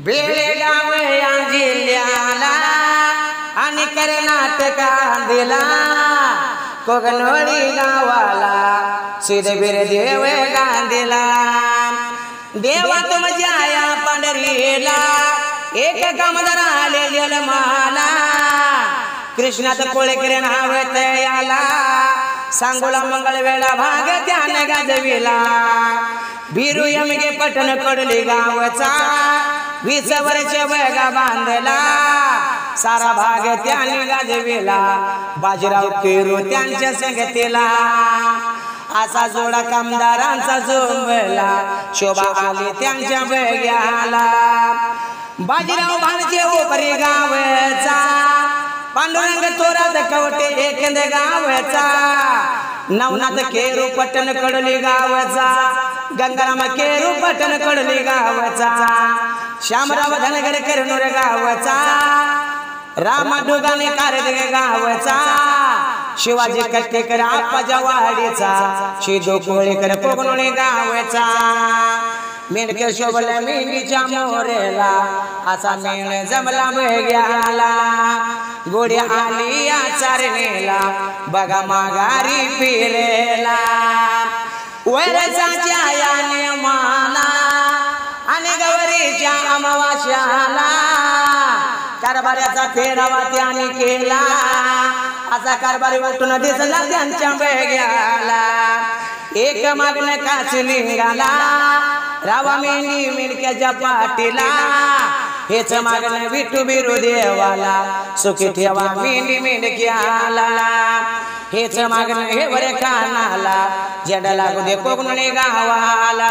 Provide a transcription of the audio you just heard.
बेळगाव या जिल्ह्याला आणि कर्नाटकात दिला कोगनोळी गावाला सिद्धबीर देव गांधीला देवा तुमच्या या पंढरीला एक कामदार आले जन्माला कृष्णात कोळेकर नाव तयाला सांगोला मंगळवेळा भाग त्याने गाजविला बिरू यमगे पटण कडली गावचा 20 वर्ष वगा बांधला सारा भाग त्याने गाजविला बाजीराव केरू त्यांच्या संगतीला असा जोडा कामदारांचा जुंबला शोभा आली त्यांच्या बग्याला बाजीराव भानचे उपरी गावचा पांडुरंग थोरात कवटे एकंद गावचा नवनाथ केरू पटण कडली गावचा गंगाराम केरू पटण कडली गावचा श्यामराव धनगर करनूर गावचा रामा डुगाने कारदे गावचा शिवाजी कट्टेकर आप्पाच्या वाडीचा शिदो कोळेकर कोगनोळी गावचा मेंढके शोभल्या मेंढीच्या मोरेला असा मेळ जमला बग्याला गोडी आली या चारणीला बघा माघारी फिरेला वरसाच्या या नेमाला आणि गौरीच्या अमावास्याला कारभाराचा फेरावा त्याने केला असा कारभारी उठून दिसला त्यांच्या बग्याला एक मागणं काचलिंगाला रावा मेंढी मिणक्याच्या पाटीला हेच मागणं विठू बिरू देवाला सुखी ठेवा मेंढी मिणक्याला हेच मागणं हे बरे कानाला झेंडा लागू दे कोगनोळी गावाला।